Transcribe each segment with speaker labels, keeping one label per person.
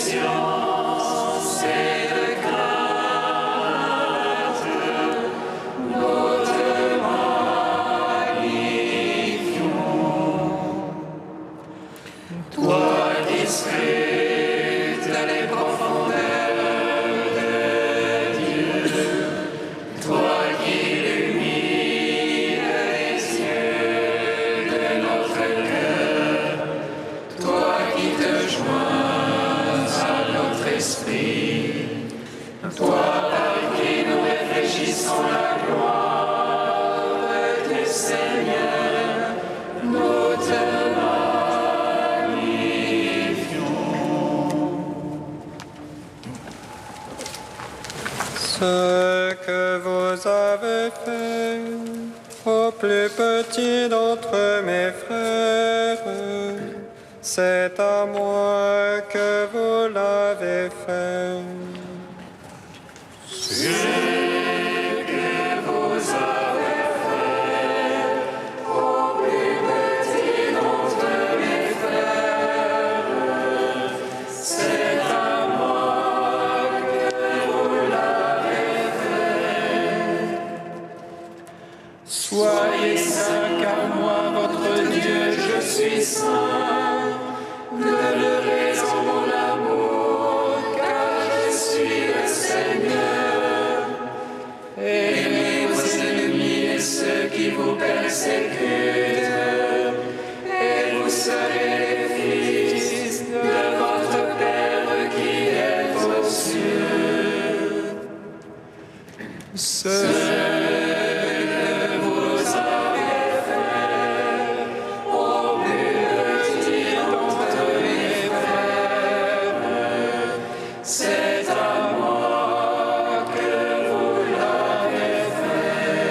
Speaker 1: science et de crainte, nous te magnifions. Toi qui scrutes les profondeurs de Dieu, toi qui illumines les yeux de notre cœur, toi qui te joins à notre esprit, toi par qui nous réfléchissons la gloire du Seigneur, nous te magnifions.
Speaker 2: Ce que vous avez fait au plus petit d'entre mes frères, c'est à moi que vous l'avez fait.
Speaker 1: Ce que vous avez fait au plus petit d'entre mes frères, c'est à moi que vous l'avez fait. Soyez saints, car moi, votre Dieu, je suis saint. Demeurez en mon amour, car je suis le Seigneur. Aimez vos ennemis et ceux qui vous persécutent, et vous serez les fils de votre Père qui est aux cieux. Ce que vous avez fait au plus petit d'entre mes frères, c'est à moi que vous l'avez fait.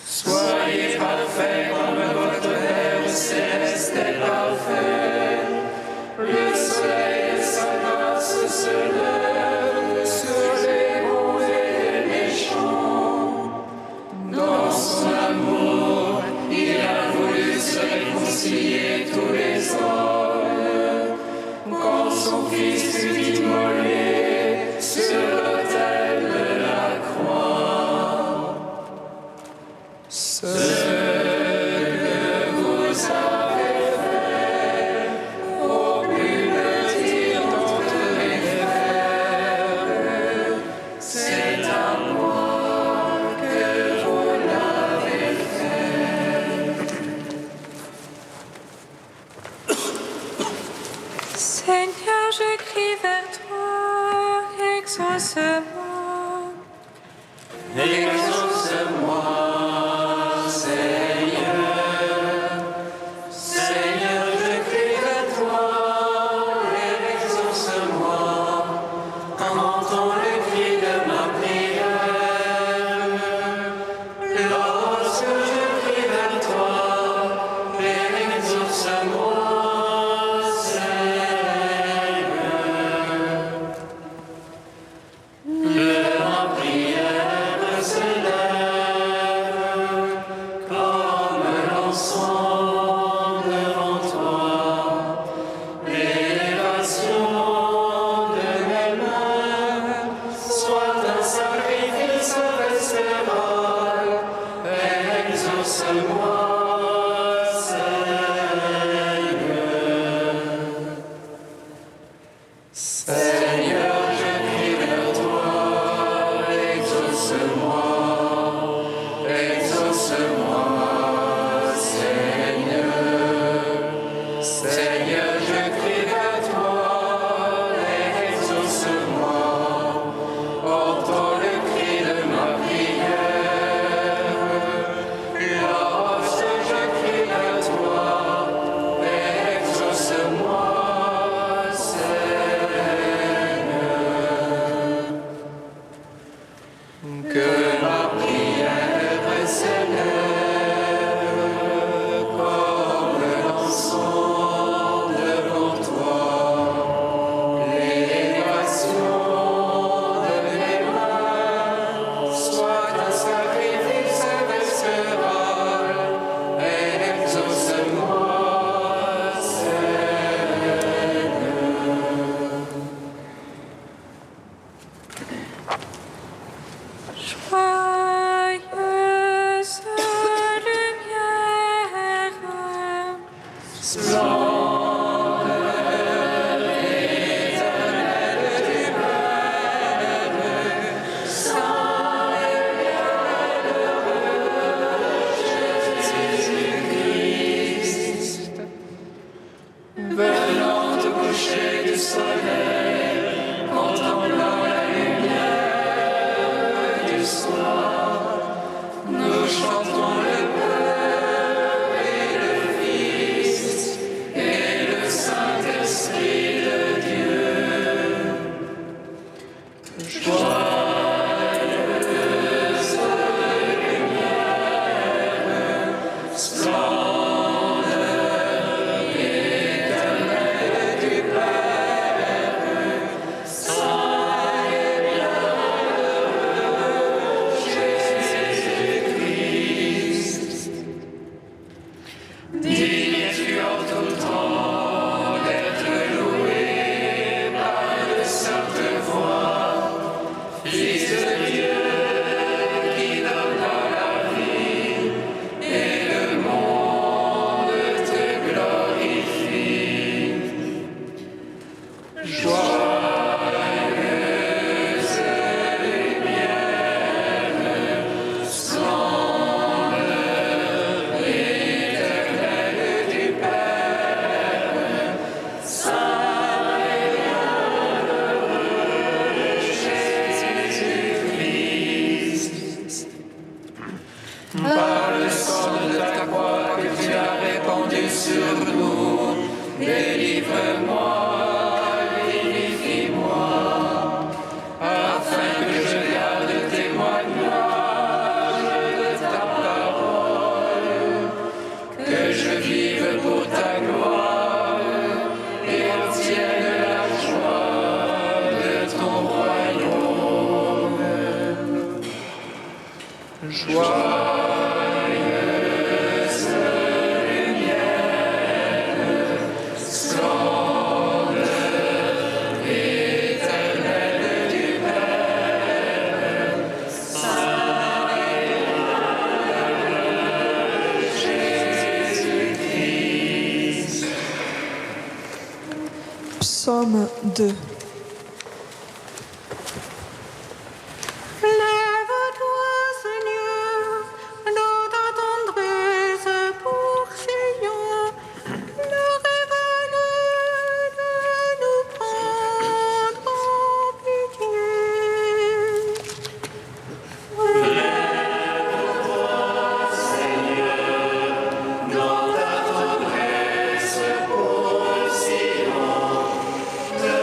Speaker 1: Soyez parfaits comme votre Père céleste est parfait. Le soleil de sa grâce se lève sur les bons et les méchants. Dans son amour, il a voulu se réconcilier tous les hommes. Quand son Fils fut immolé sur l'autel de la croix. Ce que vous avez fait au plus petit d'entre mes frères, c'est à moi que vous l'avez fait.
Speaker 3: Seigneur, je crie vers toi, exauce-moi.
Speaker 1: Exauce-moi, Seigneur. Seigneur, je crie vers toi, exauce-moi. Entends le cri de ma prière. Lorsque je crie vers toi, exauce-moi, Seigneur. Ma prière s'élève comme l'encens devant toi. L'élévation de mes mains soit un sacrifice respectable. Exauce-moi, Seigneur. Seigneur, je crie vers toi, exauce-moi, exauce-moi, Seigneur. Seigneur, je crie vers toi, exauce-moi, entends le cri de ma prière. Lorsque je crie vers toi, exauce-moi, Seigneur. Que ma prière s'élève comme l'encens soleil, contemplant la lumière du soir, nous chantons le Père et le Fils et le Saint-Esprit de Dieu. Joyeuse lumière, splendeur éternelle du Père, saint et bienheureux Jésus-Christ. Digne es-tu en tout temps d'être loué par de saintes voix, Fils de Dieu qui donne la vie, et le monde te glorifie. Joyeuse lumière, splendeur éternelle du Père, saint et bienheureux Jésus-Christ. Par le sang de ta croix que tu as répandu sur nous, délivre-moi, vivifie-moi, afin que je garde témoignage de ta parole, que je vive pour ta gloire et obtienne la joie de ton royaume. Joyeuse lumière, splendeur éternelle du Père, saint et bienheureux Jésus-Christ.
Speaker 4: Psaume 2.
Speaker 3: Lève-toi, Seigneur, dans ta tendresse pour Sion. Le réveil de nous prendre en pitié.
Speaker 1: Dans ta tendresse pour Sion, de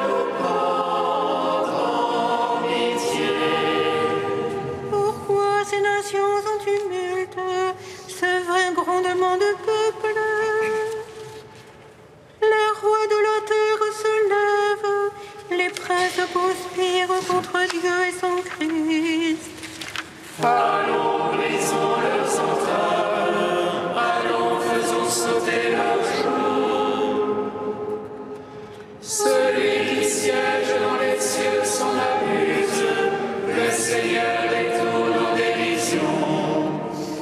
Speaker 1: nous prendre en pitié.
Speaker 3: Pourquoi ces nations en tumulte, ce vrai grondement de peuple? Les rois de la terre se lèvent, les princes conspirent contre Dieu et son Christ.
Speaker 1: Allons, brisons leurs entames, allons, faisons sauter leurs joues. Celui qui siège dans les cieux s'en abuse, le Seigneur les tourne en dérision.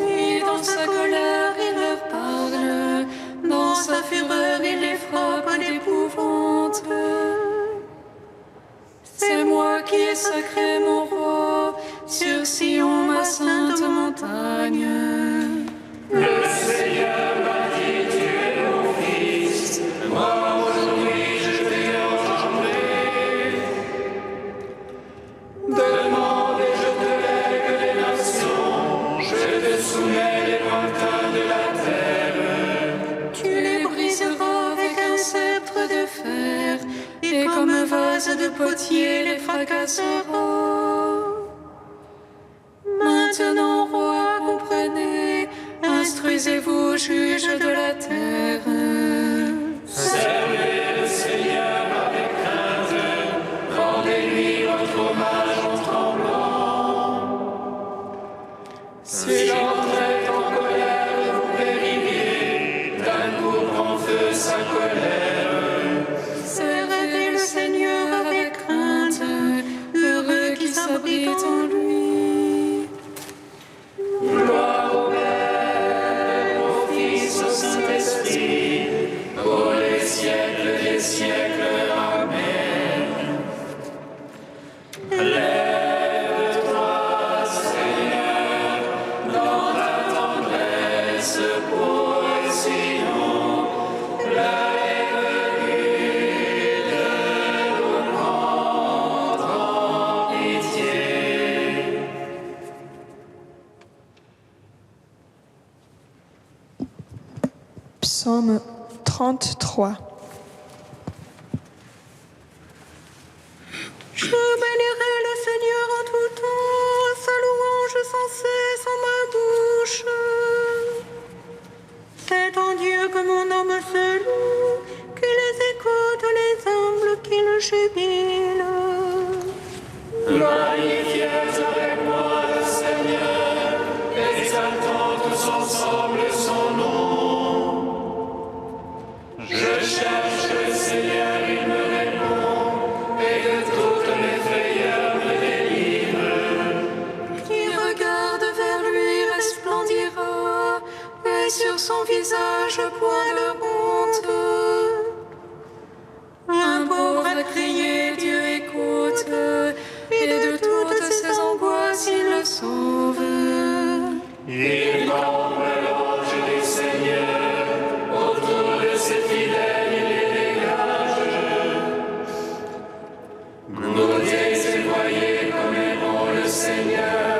Speaker 3: Et dans sa colère, il leur parle, dans sa fureur, il les frappe d'épouvante. C'est moi qui ai sacré mon roi, sur Sion, ma sainte montagne.
Speaker 1: Le Seieur m'a dit, tu es mon fils, moi aujourd'hui je t'ai engendré. Demande et je te lègue les nations, je te soumets les lointains de la terre.
Speaker 3: Tu les briseras avec un sceptre de fer, et comme un vase de potier les fracasseras. Maintenant, roi, comprenez, instruisez-vous, juges de la terre.
Speaker 1: Servez le Seigneur avec crainte, rendez-lui votre hommage en tremblant. S'il entrait en colère, vous périrez, d'un coup prend feu sa colère.
Speaker 3: Servez le Seigneur avec crainte, heureux qui s'abritent en lui.
Speaker 1: Gloire au Père, au Fils, au Saint-Esprit, pour les siècles des siècles. Amen. Lève-toi, Seigneur, dans ta tendresse pour Sion.
Speaker 4: Psaume 33.
Speaker 3: Je bénirai le Seigneur en tout temps, sa louange sans cesse en ma bouche. C'est en Dieu que mon âme se loue, qu'il écoute les humbles qui le jubilent.
Speaker 1: Magnifiez avec moi le Seigneur, exaltons tous ensemble son nom. Je cherche le Seigneur, il me répond, et de toutes mes frayeurs me délivre.
Speaker 3: Qui regarde vers lui resplendira, et sur son visage point de honte. Un pauvre a crié, Dieu écoute, et de toutes ses angoisses il le sauve.
Speaker 1: Il comble l'ange du Seigneur, autour de ses fidèles il les dégage. Goûtez et voyez comme est bon le Seigneur,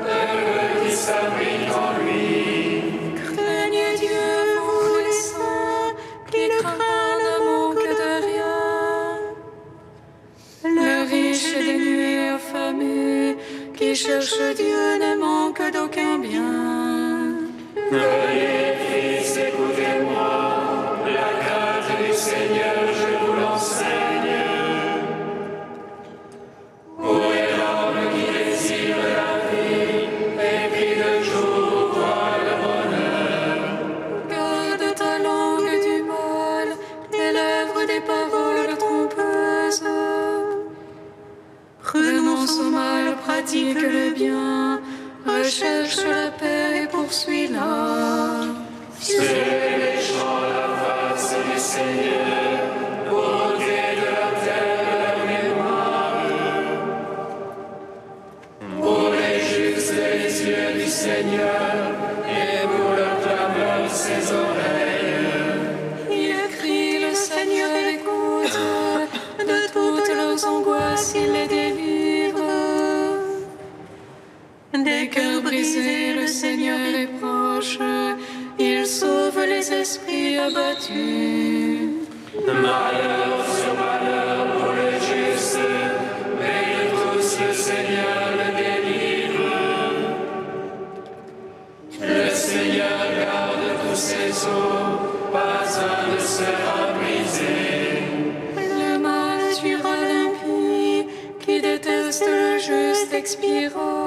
Speaker 1: heureux qui s'abrite en lui.
Speaker 3: Craignez Dieu, vous les saints, qui le craignent ne manque de rien. Le riche et dénué affamé, qui cherche Dieu ne manque d'aucun bien.
Speaker 1: Veuillez, fils, écoutez-moi, la crainte du Seigneur, je vous l'enseigne. Où est l'homme qui désire la vie, et qui de jour voit le bonheur?
Speaker 3: Garde ta langue du mal, tes lèvres des paroles trompeuses. Renonce au mal, pratique le bien, recherche la paix et poursuis-la.
Speaker 1: Suivez les champs la face du Seigneur, pour ôter de la terre leur mémoire. Pour les justes les yeux du Seigneur, et pour leur clameur ses oreilles.
Speaker 3: Il crie, le Seigneur écoute, de toutes leurs angoisses il les délivre. Des cœurs brisés, le Seigneur est proche, il sauve les esprits abattus.
Speaker 1: Malheur sur malheur pour le juste, mais de tous le Seigneur le délivre. Le Seigneur garde tous ses eaux, pas un ne sera brisé.
Speaker 3: Le mal tuera l'impie, qui déteste le juste expira.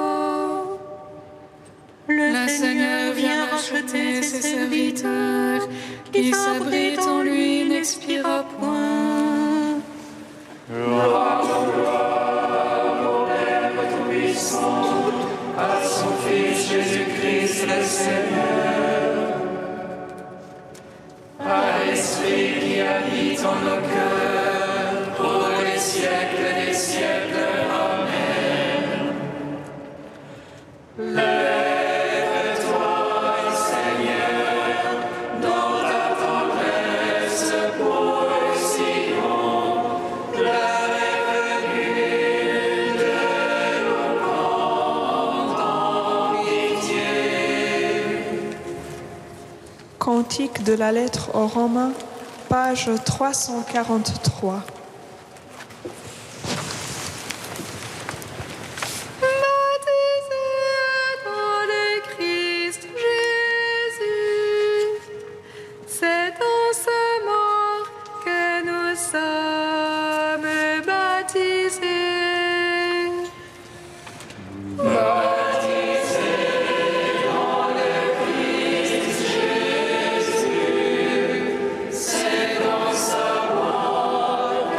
Speaker 3: Le Seigneur vient racheter ses serviteurs, qui s'abrite en lui n'expira point.
Speaker 1: Gloire, au Père Tout-Puissant, à son Fils Jésus-Christ le Seigneur, à l'Esprit qui habite en nos cœurs, pour les siècles des siècles. Amen. Lève-toi, Seigneur, dans ta tendresse pour Sion, la venue de l'Orient en pitié.
Speaker 4: Cantique de la lettre aux Romains, page 343.
Speaker 1: C'est dans sa mort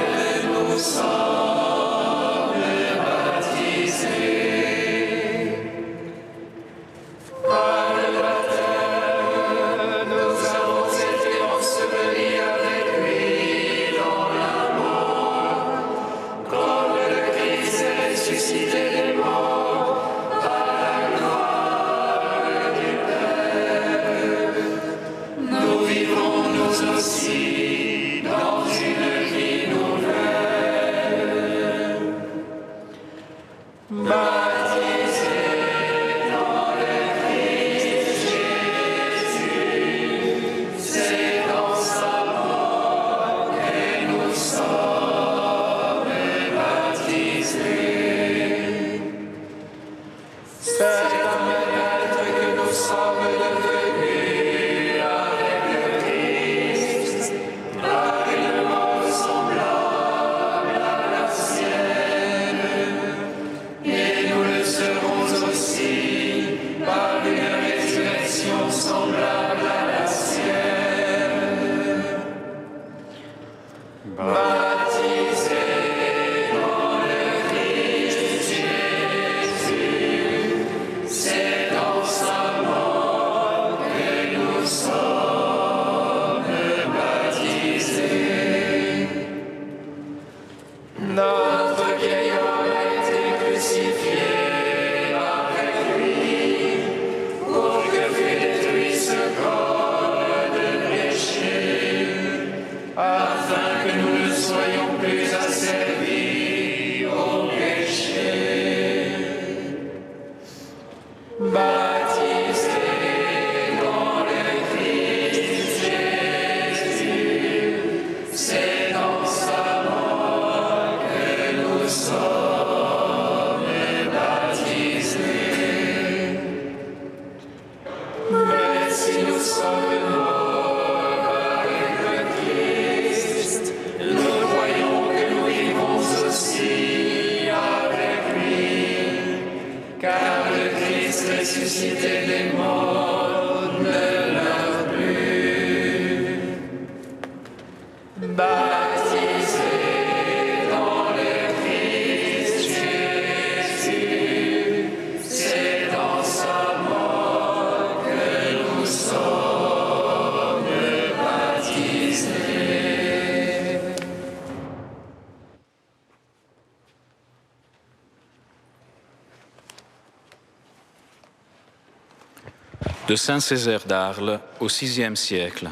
Speaker 5: de Saint Césaire d'Arles au VIe siècle.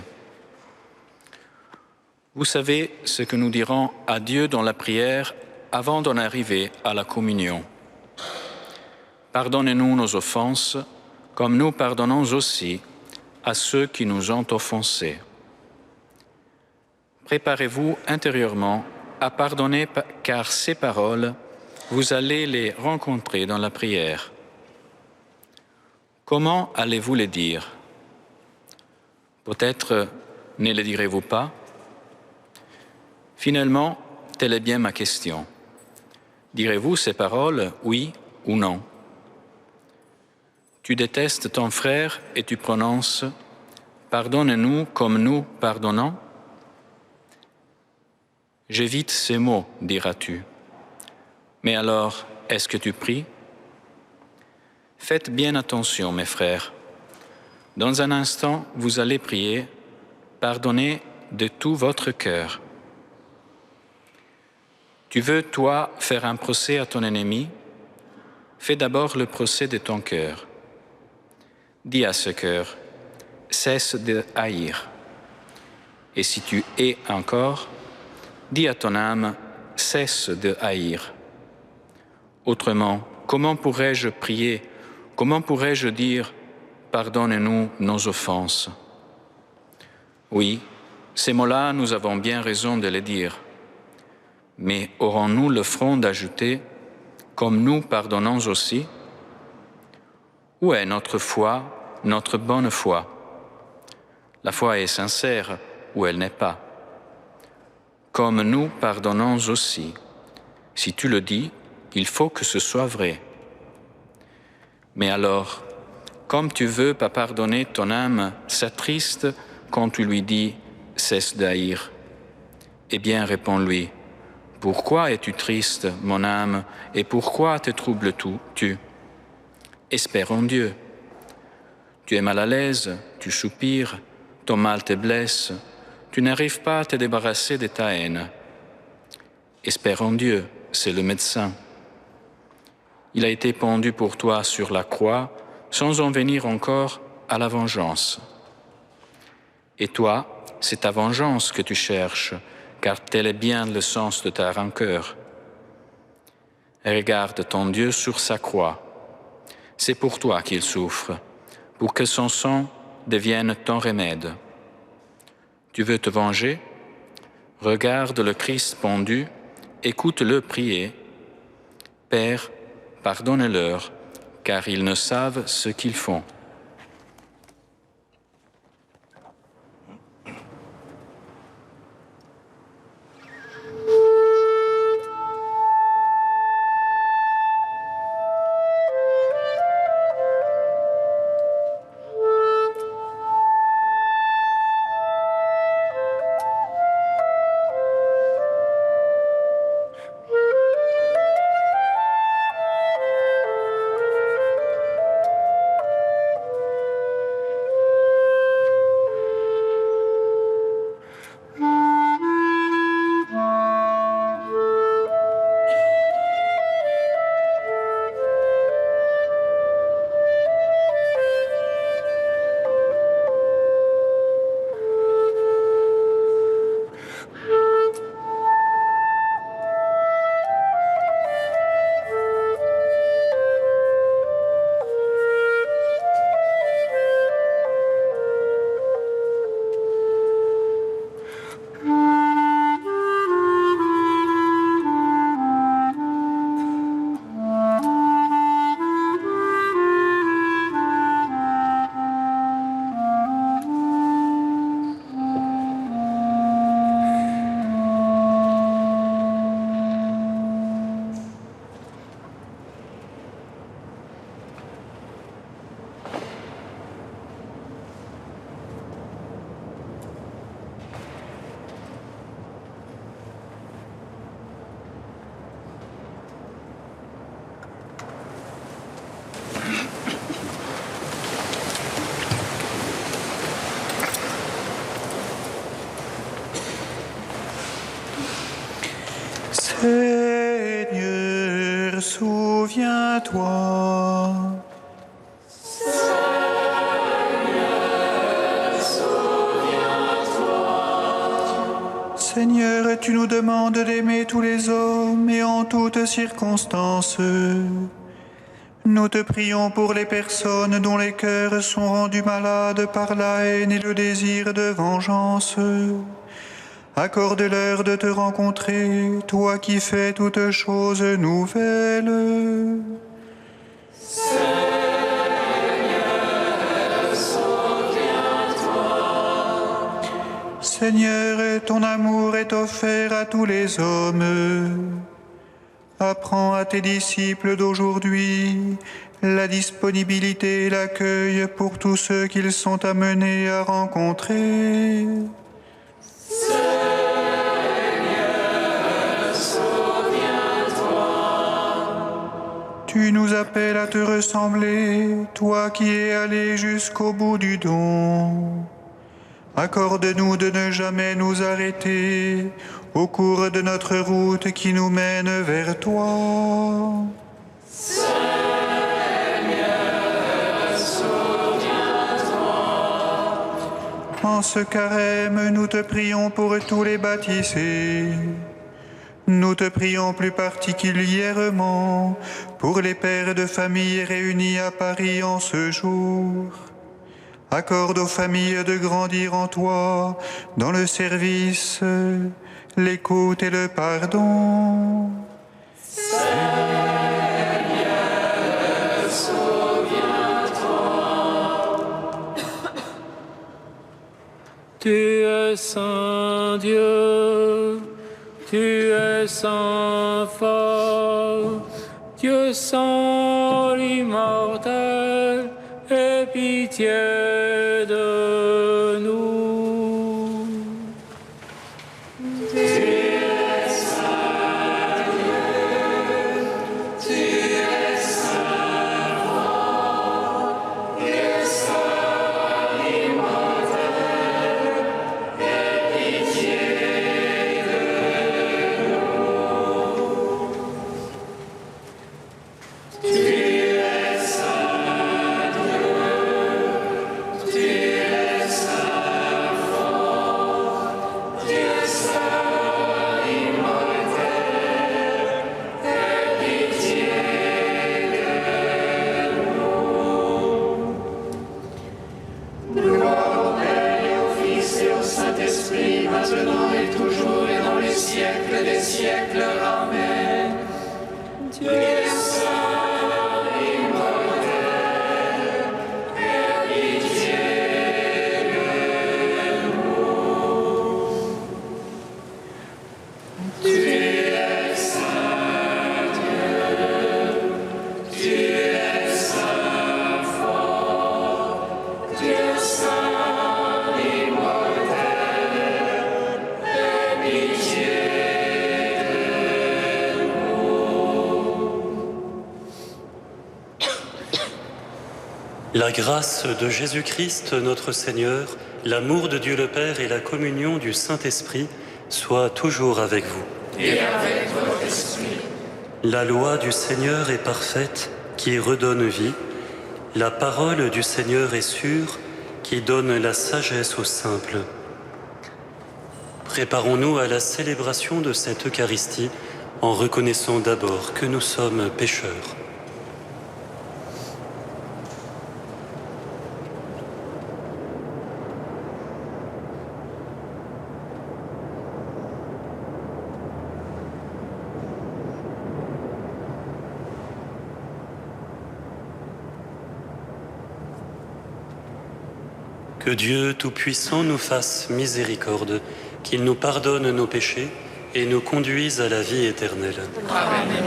Speaker 5: Vous savez ce que nous dirons à Dieu dans la prière avant d'en arriver à la communion. Pardonnez-nous nos offenses, comme nous pardonnons aussi à ceux qui nous ont offensés. Préparez-vous intérieurement à pardonner, car ces paroles, vous allez les rencontrer dans la prière. Comment allez-vous les dire? Peut-être ne les direz-vous pas? Finalement, telle est bien ma question. Direz-vous ces paroles, oui ou non? Tu détestes ton frère et tu prononces « Pardonne-nous comme nous pardonnons » J'évite ces mots, diras-tu. Mais alors, est-ce que tu pries? Faites bien attention, mes frères. Dans un instant, vous allez prier « Pardonnez de tout votre cœur ». Tu veux, toi, faire un procès à ton ennemi? Fais d'abord le procès de ton cœur. Dis à ce cœur, cesse de haïr. Et si tu hais encore, dis à ton âme, cesse de haïr. Autrement, comment pourrais-je prier? Comment pourrais-je dire, pardonne-nous nos offenses? Oui, ces mots-là, nous avons bien raison de les dire. Mais aurons-nous le front d'ajouter, comme nous pardonnons aussi? Où est notre foi, notre bonne foi? La foi est sincère ou elle n'est pas. Comme nous pardonnons aussi. Si tu le dis, il faut que ce soit vrai. Mais alors, comme tu veux pas pardonner ton âme s'attriste quand tu lui dis « cesse d'haïr », eh bien réponds-lui « Pourquoi es-tu triste, mon âme, et pourquoi te troubles-tu » Espère en Dieu. Tu es mal à l'aise, tu soupires, ton mal te blesse, tu n'arrives pas à te débarrasser de ta haine. Espère en Dieu, c'est le médecin. Il a été pendu pour toi sur la croix, sans en venir encore à la vengeance. Et toi, c'est ta vengeance que tu cherches, car tel est bien le sens de ta rancœur. Regarde ton Dieu sur sa croix. C'est pour toi qu'il souffre, pour que son sang devienne ton remède. Tu veux te venger? Regarde le Christ pendu, écoute-le prier. Père, pardonne-leur, car ils ne savent ce qu'ils font.
Speaker 6: Seigneur, souviens-toi.
Speaker 1: Seigneur,
Speaker 6: Seigneur, tu nous demandes d'aimer tous les hommes et en toutes circonstances. Nous te prions pour les personnes dont les cœurs sont rendus malades par la haine et le désir de vengeance. Accorde-leur de te rencontrer, toi qui fais toutes choses nouvelles. Seigneur, ton amour est offert à tous les hommes. Apprends à tes disciples d'aujourd'hui la disponibilité et l'accueil pour tous ceux qu'ils sont amenés à rencontrer. Tu nous appelles à te ressembler, toi qui es allé jusqu'au bout du don. Accorde-nous de ne jamais nous arrêter au cours de notre route qui nous mène vers toi.
Speaker 1: Seigneur, souviens-toi.
Speaker 6: En ce carême, nous te prions pour tous les baptisés. Nous te prions plus particulièrement pour les pères de famille réunis à Paris en ce jour. Accorde aux familles de grandir en toi, dans le service, l'écoute et le pardon.
Speaker 1: Seigneur, souviens-toi.
Speaker 7: Tu es Saint Dieu, tu es Saint fort, Dieu Saint immortel, aie pitié de nous.
Speaker 1: Tu es Saint Dieu, tu es Saint fort, Dieu Saint immortel, aie pitié de nous. Tu es Saint Dieu, tu es Saint fort, Dieu Saint immortel, aie pitié de nous. Gloire au Père et au Fils et au Saint-Esprit, maintenant et toujours et dans les siècles des siècles. Amen. Dieu Saint immortel, aie pitié de nous. Tu es Saint Dieu, tu es Saint fort, Dieu Saint immortel, aie pitié de nous.
Speaker 8: La grâce de Jésus-Christ, notre Seigneur, l'amour de Dieu le Père et la communion du Saint-Esprit soient toujours avec vous.
Speaker 1: Et avec votre esprit.
Speaker 8: La loi du Seigneur est parfaite, qui redonne vie. La parole du Seigneur est sûre, qui donne la sagesse aux simples. Préparons-nous à la célébration de cette Eucharistie en reconnaissant d'abord que nous sommes pécheurs. Que Dieu Tout-Puissant nous fasse miséricorde, qu'il nous pardonne nos péchés et nous conduise à la vie éternelle.
Speaker 1: Amen.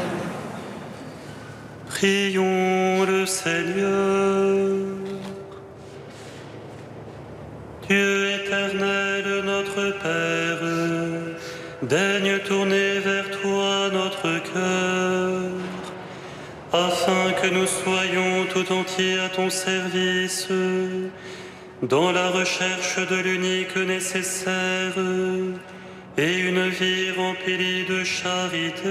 Speaker 8: Prions le Seigneur. Dieu éternel, notre Père, daigne tourner vers toi notre cœur, afin que nous soyons tout entiers à ton service, dans la recherche de l'unique nécessaire et une vie remplie de charité.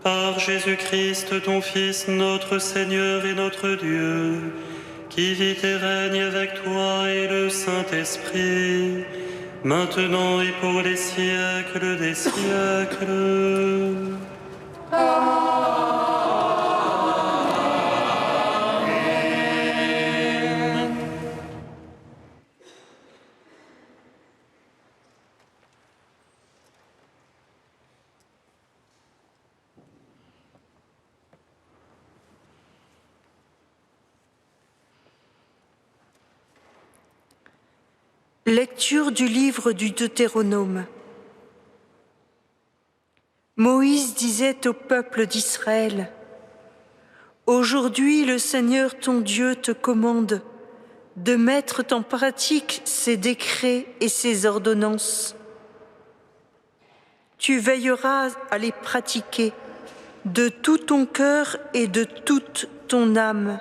Speaker 8: Par Jésus-Christ, ton Fils, notre Seigneur et notre Dieu, qui vit et règne avec toi et le Saint-Esprit, maintenant et pour les siècles des siècles.
Speaker 9: Lecture du livre du Deutéronome. Moïse disait au peuple d'Israël : Aujourd'hui, le Seigneur ton Dieu te commande de mettre en pratique ses décrets et ses ordonnances. Tu veilleras à les pratiquer de tout ton cœur et de toute ton âme.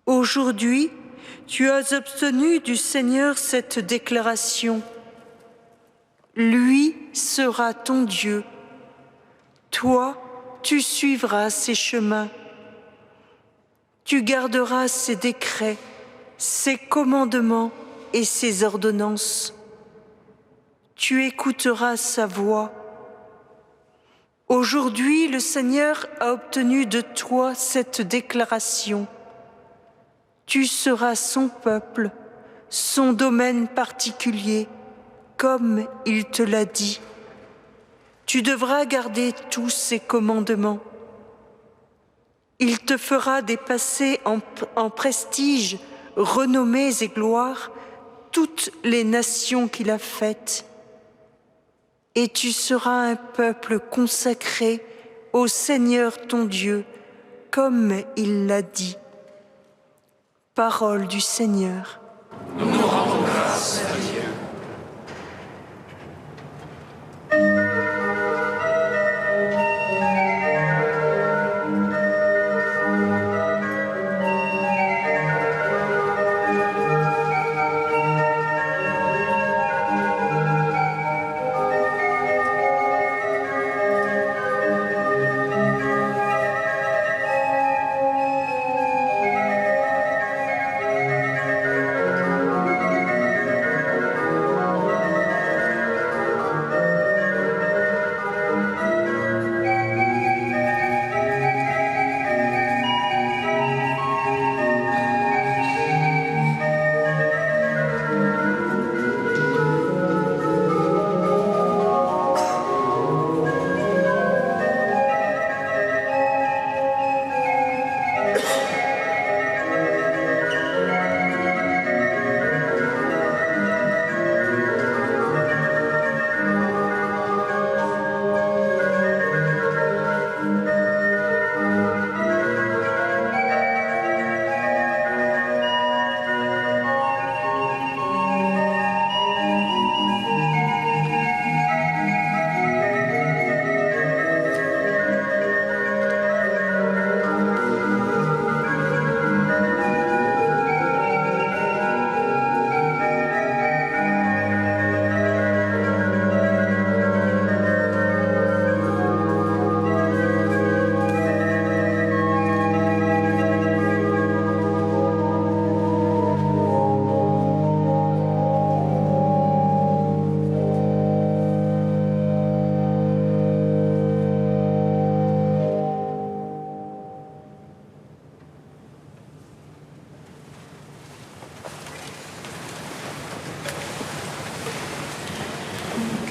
Speaker 9: Aujourd'hui, tu as obtenu du Seigneur cette déclaration. Lui sera ton Dieu. Toi, tu suivras ses chemins. Tu garderas ses décrets, ses commandements et ses ordonnances. Tu écouteras sa voix. Aujourd'hui, le Seigneur a obtenu de toi cette déclaration. Tu seras son peuple, son domaine particulier, comme il te l'a dit. Tu devras garder tous ses commandements. Il te fera dépasser en prestige, renommées et gloire toutes les nations qu'il a faites. Et tu seras un peuple consacré au Seigneur ton Dieu, comme il l'a dit. Parole du Seigneur.
Speaker 1: Nous nous rendons grâce à Dieu.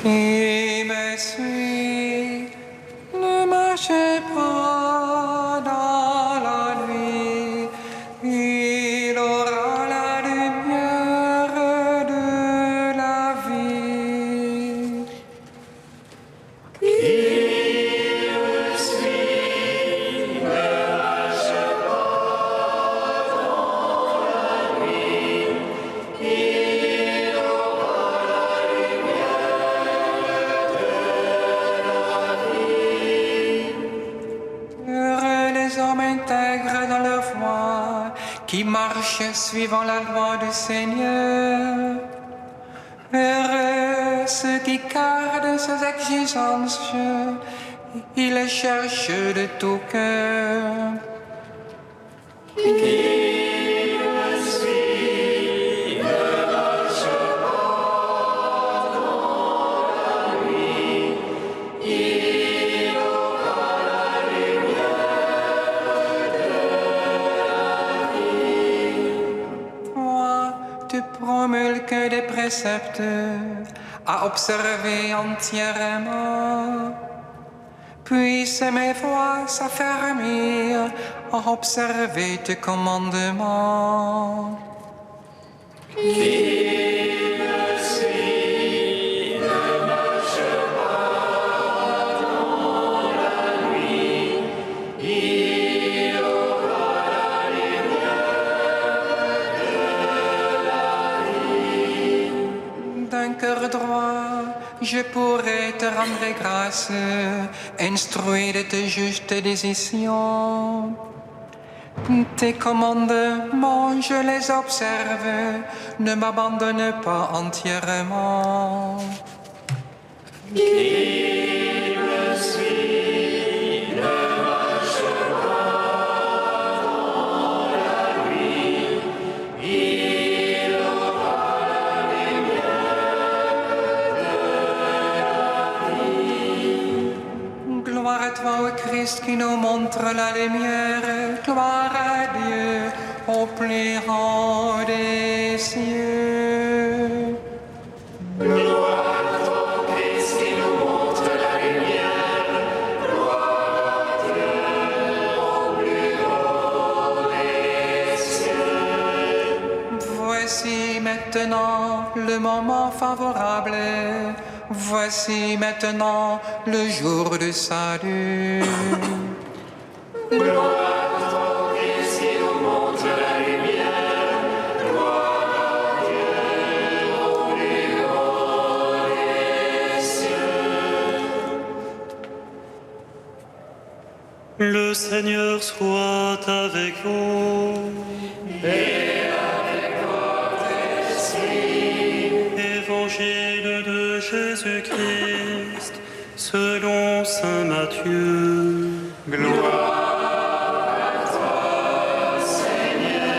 Speaker 2: Qui me suit, ne marchez pas dans la nuit, il aura la lumière de la vie. Qui marche suivant la loi du Seigneur. Heureux ceux qui gardent ses exigences, ils les cherchent de tout cœur.
Speaker 1: Qui me suit ne marche pas
Speaker 2: tu promulgues des préceptes à observer entièrement. Puisse mes voix s'affermir à observer tes commandements. Je pourrais te rendre grâce, instruire de tes justes décisions. Tes commandements, je les observe, ne m'abandonne pas entièrement.
Speaker 1: Qui me suit ne marche pas dans la nuit, il aura la lumière de la vie.
Speaker 2: Gloire à toi, ô Christ, qui nous montre la lumière. Gloire à Dieu, au plus haut des cieux.
Speaker 1: Gloire à toi, Christ, qui nous montre la lumière. Gloire à Dieu, au plus haut des cieux.
Speaker 2: Voici maintenant le moment favorable. Voici maintenant le jour du salut.
Speaker 1: Gloire à toi, Christ, qui nous montre la lumière. Gloire à Dieu, au plus haut des cieux.
Speaker 8: Le Seigneur soit avec vous.
Speaker 1: Et avec votre esprit.
Speaker 8: Évangile de Jésus-Christ selon saint Matthieu.
Speaker 1: Gloire à toi, Seigneur.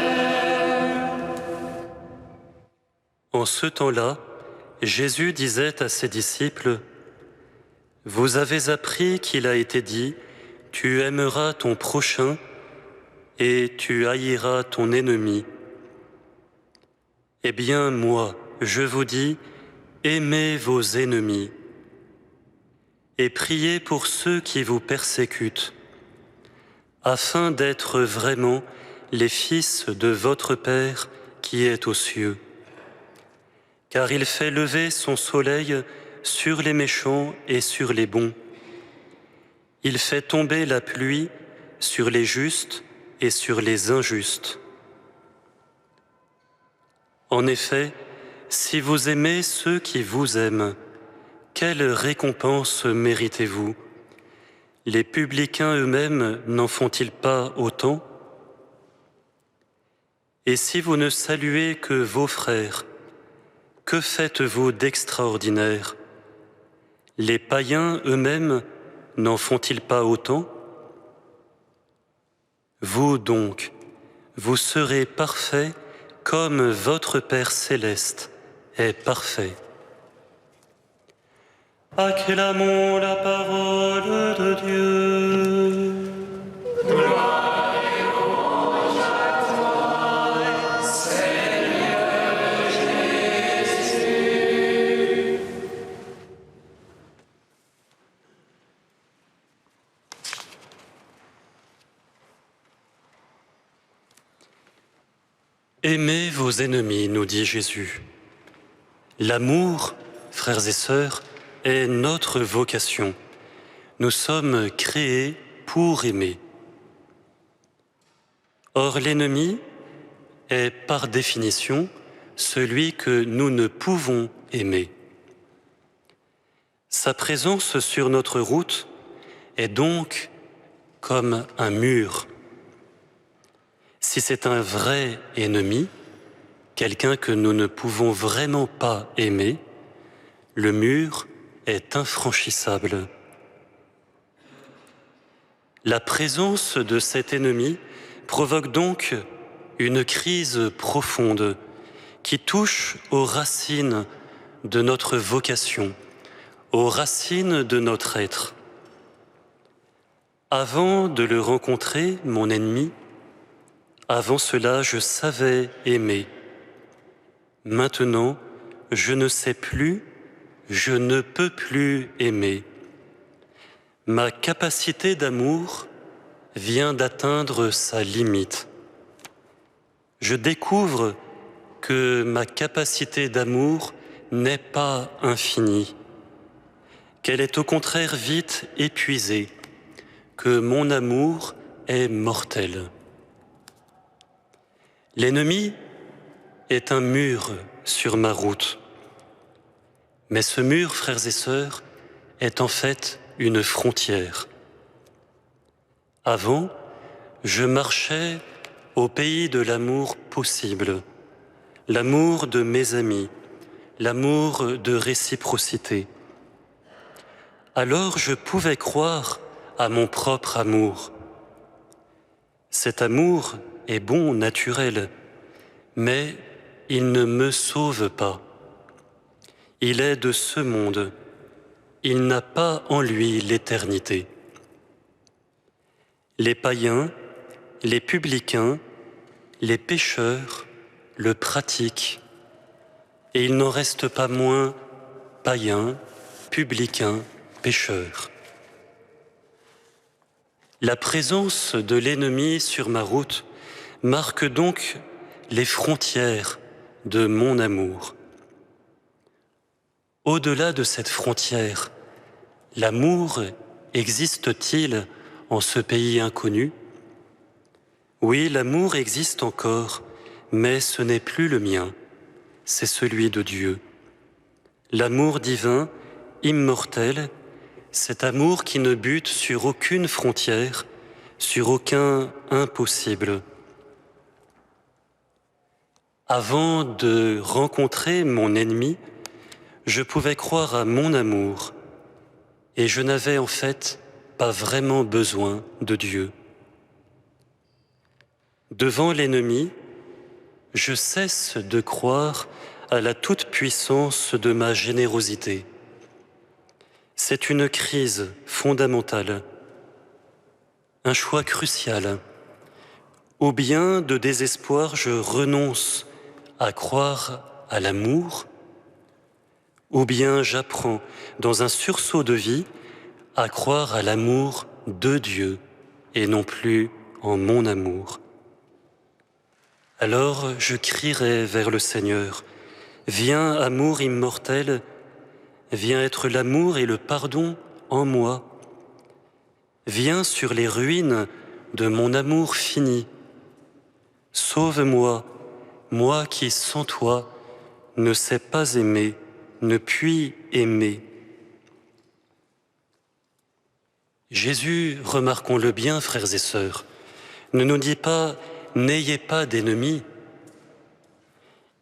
Speaker 8: En ce temps-là, Jésus disait à ses disciples : « Vous avez appris qu'il a été dit : tu aimeras ton prochain et tu haïras ton ennemi. Eh bien, moi, je vous dis, aimez vos ennemis et priez pour ceux qui vous persécutent, afin d'être vraiment les fils de votre Père qui est aux cieux. Car il fait lever son soleil sur les méchants et sur les bons. Il fait tomber la pluie sur les justes et sur les injustes. En effet, si vous aimez ceux qui vous aiment, quelle récompense méritez-vous? Les publicains eux-mêmes n'en font-ils pas autant? Et si vous ne saluez que vos frères, que faites-vous d'extraordinaire? Les païens eux-mêmes n'en font-ils pas autant? Vous donc, vous serez parfaits comme votre Père céleste est parfait. Acclamons la parole de Dieu.
Speaker 1: Gloire et louange à toi, Seigneur Jésus.
Speaker 8: Aimez vos ennemis, nous dit Jésus. L'amour, frères et sœurs, est notre vocation. Nous sommes créés pour aimer. Or, l'ennemi est par définition celui que nous ne pouvons aimer. Sa présence sur notre route est donc comme un mur. Si c'est un vrai ennemi, quelqu'un que nous ne pouvons vraiment pas aimer, le mur est infranchissable. La présence de cet ennemi provoque donc une crise profonde qui touche aux racines de notre vocation, aux racines de notre être. Avant de le rencontrer, mon ennemi, avant cela, je savais aimer. Maintenant, je ne sais plus, je ne peux plus aimer. Ma capacité d'amour vient d'atteindre sa limite. Je découvre que ma capacité d'amour n'est pas infinie, qu'elle est au contraire vite épuisée, que mon amour est mortel. L'ennemi est un mur sur ma route. Mais ce mur, frères et sœurs, est en fait une frontière. Avant, je marchais au pays de l'amour possible, l'amour de mes amis, l'amour de réciprocité. Alors je pouvais croire à mon propre amour. Cet amour est bon, naturel, mais il ne me sauve pas. Il est de ce monde. Il n'a pas en lui l'éternité. Les païens, les publicains, les pécheurs le pratiquent, et il n'en reste pas moins païens, publicains, pécheurs. La présence de l'ennemi sur ma route marque donc les frontières de mon amour. Au-delà de cette frontière, l'amour existe-t-il en ce pays inconnu? Oui, l'amour existe encore, mais ce n'est plus le mien, c'est celui de Dieu. L'amour divin, immortel, cet amour qui ne bute sur aucune frontière, sur aucun impossible. Avant de rencontrer mon ennemi, je pouvais croire à mon amour, et je n'avais en fait pas vraiment besoin de Dieu. Devant l'ennemi, je cesse de croire à la toute-puissance de ma générosité. C'est une crise fondamentale, un choix crucial. Ou bien de désespoir, je renonce à croire à l'amour, ou bien j'apprends, dans un sursaut de vie, à croire à l'amour de Dieu et non plus en mon amour. Alors je crierai vers le Seigneur, « Viens, amour immortel, viens être l'amour et le pardon en moi. Viens sur les ruines de mon amour fini. Sauve-moi, moi qui sans toi ne sais pas aimer, ne puis aimer. » Jésus, remarquons-le bien, frères et sœurs, ne nous dit pas « n'ayez pas d'ennemis ».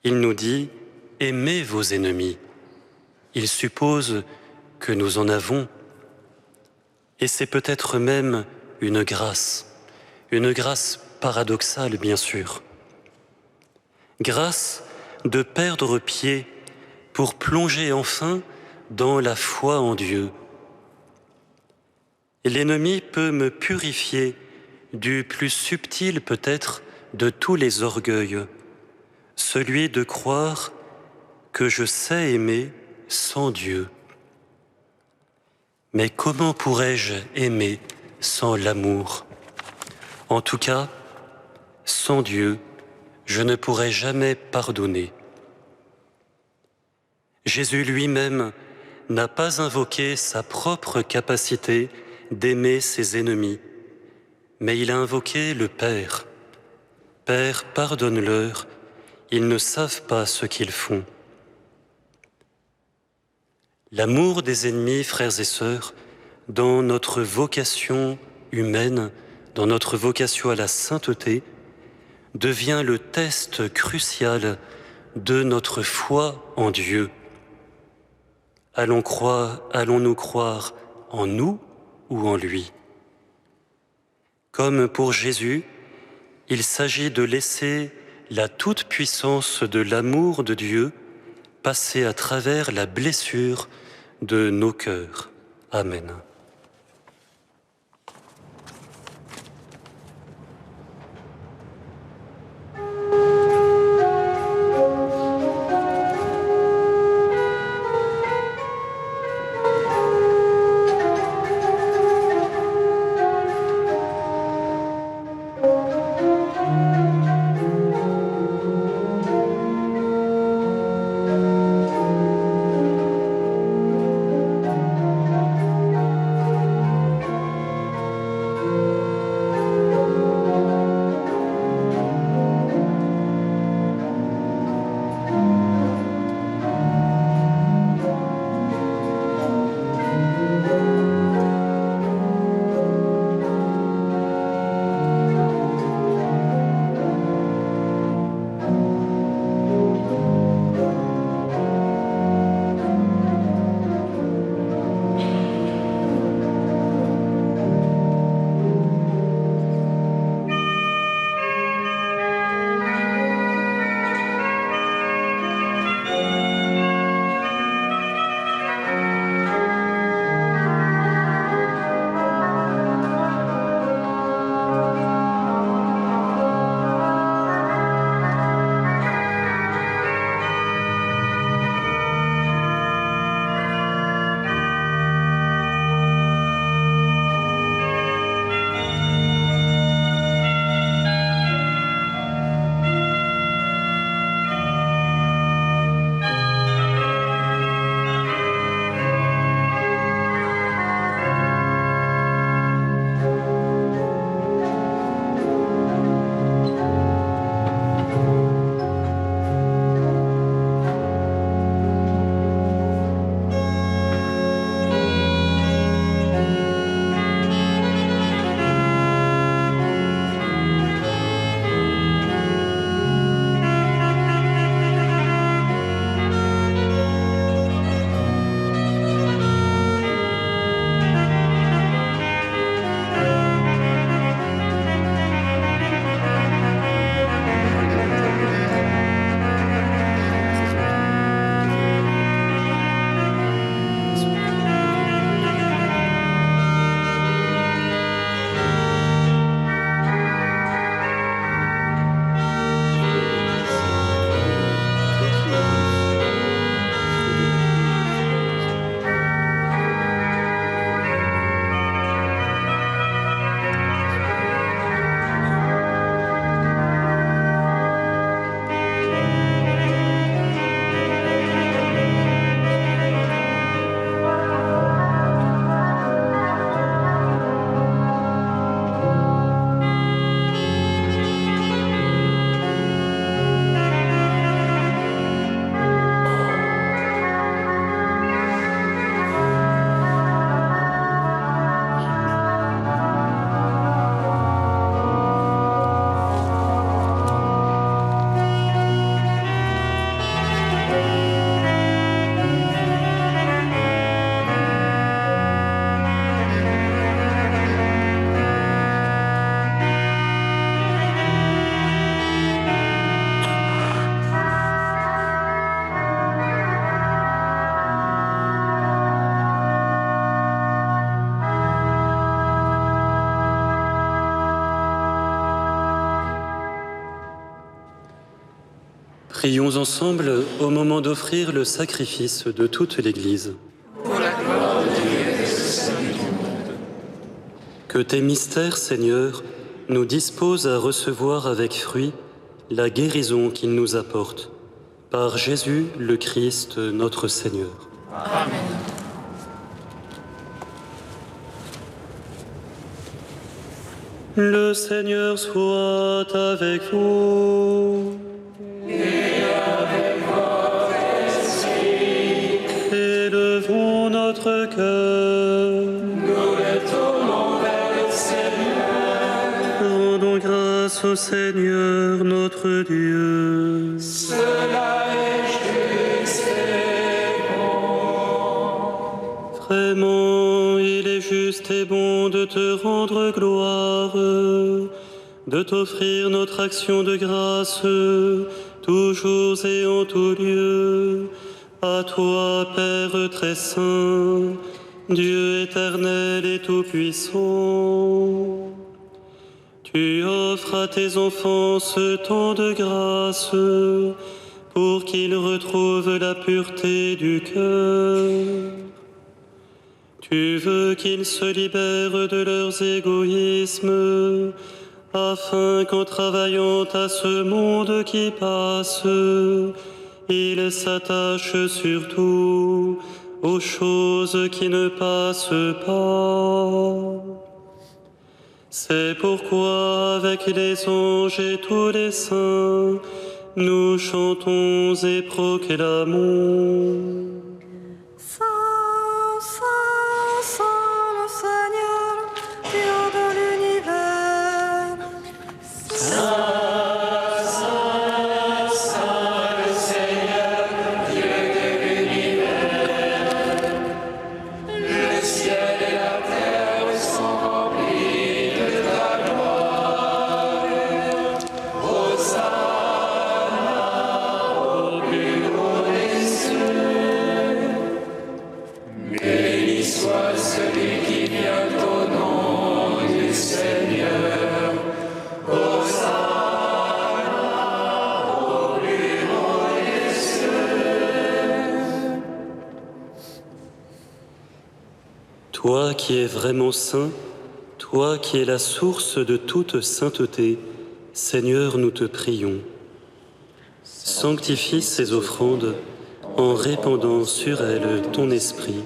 Speaker 8: Il nous dit « aimez vos ennemis ». Il suppose que nous en avons. Et c'est peut-être même une grâce paradoxale bien sûr. Grâce de perdre pied pour plonger enfin dans la foi en Dieu. L'ennemi peut me purifier du plus subtil peut-être de tous les orgueils, celui de croire que je sais aimer sans Dieu. Mais comment pourrais-je aimer sans l'amour? En tout cas, sans Dieu, je ne pourrai jamais pardonner. Jésus lui-même n'a pas invoqué sa propre capacité d'aimer ses ennemis, mais il a invoqué le Père. « Père, pardonne-leur, ils ne savent pas ce qu'ils font. » L'amour des ennemis, frères et sœurs, dans notre vocation humaine, dans notre vocation à la sainteté, devient le test crucial de notre foi en Dieu. Allons-nous croire en nous ou en lui? Comme pour Jésus, il s'agit de laisser la toute-puissance de l'amour de Dieu passer à travers la blessure de nos cœurs. Amen. Prions ensemble au moment d'offrir le sacrifice de toute l'Église.
Speaker 1: Pour la gloire de Dieu et le salut du monde.
Speaker 8: Que tes mystères, Seigneur, nous disposent à recevoir avec fruit la guérison qu'ils nous apportent. Par Jésus le Christ, notre Seigneur.
Speaker 1: Amen.
Speaker 8: Le Seigneur soit avec vous.
Speaker 1: Et avec votre esprit,
Speaker 8: Élevons notre cœur.
Speaker 1: nous le tournons vers le Seigneur.
Speaker 8: Rendons grâce au Seigneur notre Dieu.
Speaker 1: Cela est juste et bon.
Speaker 8: Vraiment, il est juste et bon de te rendre gloire, de t'offrir notre action de grâce, toujours et en tout lieu. À toi, Père très saint, Dieu éternel et tout-puissant. Tu offres à tes enfants ce temps de grâce pour qu'ils retrouvent la pureté du cœur. Tu veux qu'ils se libèrent de leurs égoïsmes, afin qu'en travaillant à ce monde qui passe, ils s'attachent surtout aux choses qui ne passent pas. C'est pourquoi, avec les anges et tous les saints, nous chantons et proclamons.
Speaker 3: Saint, Saint, Saint le Seigneur, Dieu de l'univers.
Speaker 1: Le ciel et la terre sont remplis de ta gloire. Hosanna au plus haut des cieux. Béni soit celui qui vient au nom du Seigneur. Hosanna au plus haut des cieux.
Speaker 8: Toi qui es vraiment saint, toi qui es la source de toute sainteté, Seigneur, nous te prions. Sanctifie ces offrandes en répandant sur elles ton esprit,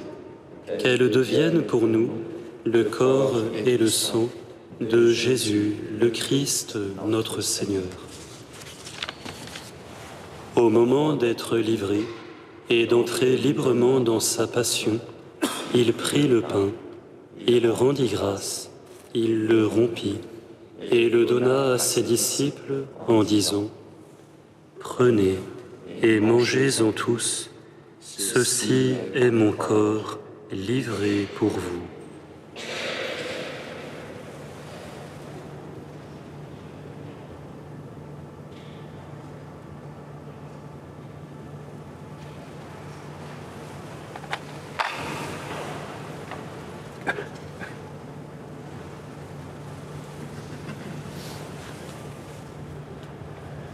Speaker 8: qu'elles deviennent pour nous le corps et le sang de Jésus, le Christ, notre Seigneur. Au moment d'être livré et d'entrer librement dans sa passion, il prit le pain, il rendit grâce, il le rompit et le donna à ses disciples en disant : « Prenez et mangez-en tous, ceci est mon corps livré pour vous. »